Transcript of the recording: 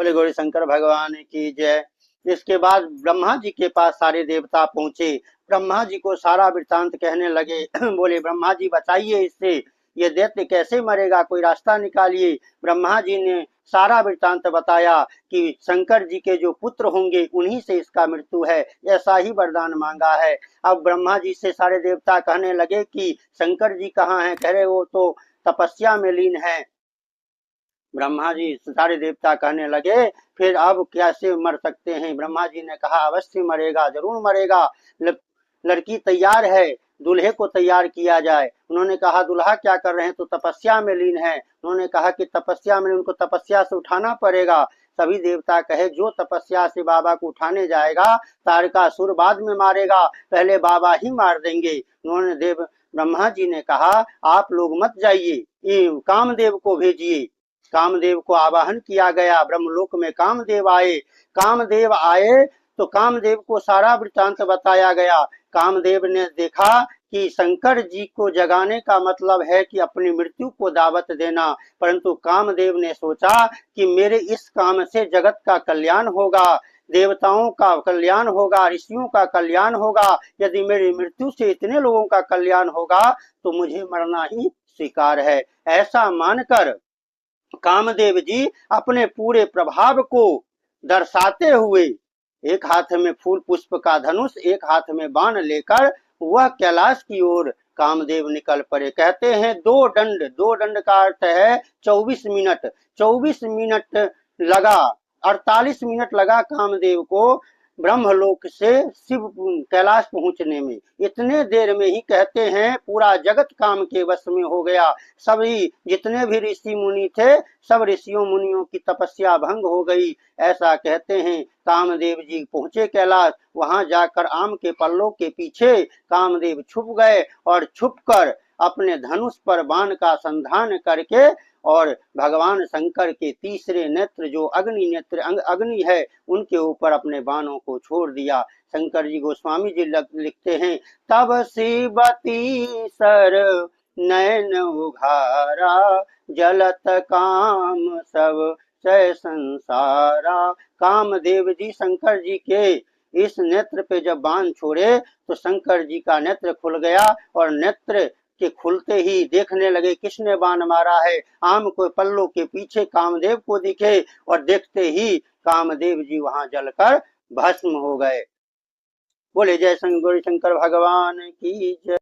बोले गौरी शंकर भगवान की जय। इसके बाद ब्रह्मा जी के पास सारे देवता पहुंचे, ब्रह्मा जी को सारा वृत्तांत कहने लगे। बोले ब्रह्मा जी बताइए इससे, ये दैत्य कैसे मरेगा, कोई रास्ता निकालिए। ब्रह्मा जी ने सारा वृत्तांत बताया कि शंकर जी के जो पुत्र होंगे उन्हीं से इसका मृत्यु है, ऐसा ही वरदान मांगा है। अब ब्रह्मा जी से सारे देवता कहने लगे कि शंकर जी कहाँ हैं, कह रहे वो तो तपस्या में लीन है। ब्रह्मा जी सारे देवता कहने लगे फिर अब कैसे मर सकते हैं। ब्रह्मा जी ने कहा अवश्य मरेगा, जरूर मरेगा, लड़की तैयार है, दूल्हे को तैयार किया जाए। उन्होंने कहा दूल्हा क्या कर रहे हैं, तो तपस्या में लीन है। उन्होंने कहा कि तपस्या में, उनको तपस्या से उठाना पड़ेगा। सभी देवता कहे जो तपस्या से बाबा को उठाने जाएगा तारकासुर बाद में मारेगा, पहले बाबा ही मार देंगे। उन्होंने ब्रह्मा जी ने कहा आप लोग मत जाइए, कामदेव को भेजिए। कामदेव को आवाहन किया गया, ब्रह्मलोक में कामदेव आए। कामदेव आए तो कामदेव को सारा वृत्तांत बताया गया। कामदेव ने देखा कि शंकर जी को जगाने का मतलब है कि अपनी मृत्यु को दावत देना, परंतु कामदेव ने सोचा कि मेरे इस काम से जगत का कल्याण होगा, देवताओं का कल्याण होगा, ऋषियों का कल्याण होगा। यदि मेरी मृत्यु से इतने लोगों का कल्याण होगा तो मुझे मरना ही स्वीकार है। ऐसा मानकर कामदेव जी अपने पूरे प्रभाव को दर्शाते हुए एक हाथ में फूल पुष्प का धनुष, एक हाथ में बाण लेकर वह कैलाश की ओर कामदेव निकल पड़े। कहते हैं दो दंड का अर्थ है 24 मिनट। 24 मिनट लगा, 48 मिनट लगा कामदेव को ब्रह्मलोक से शिव कैलाश पहुंचने में। इतने देर में ही कहते हैं पूरा जगत काम के वश में हो गया। सभी जितने भी ऋषि मुनि थे सब ऋषियों मुनियों की तपस्या भंग हो गई, ऐसा कहते हैं। कामदेव जी पहुंचे कैलाश, वहां जाकर आम के पल्लों के पीछे कामदेव छुप गए और छुपकर अपने धनुष पर बाण का संधान करके और भगवान शंकर के तीसरे नेत्र जो अग्नि नेत्र अग्नि है उनके ऊपर अपने बाणों को छोड़ दिया। शंकर जी गोस्वामी जी लिखते हैं तब शिवती सर नयन उघारा, जलत काम सब जय संसारा। कामदेव जी शंकर जी के इस नेत्र पे जब बाण छोड़े तो शंकर जी का नेत्र खुल गया और नेत्र के खुलते ही देखने लगे किसने बाण मारा है। आम को पल्लों के पीछे कामदेव को दिखे और देखते ही कामदेव जी वहां जलकर भस्म हो गए। बोले जय गौरी शंकर भगवान की जय।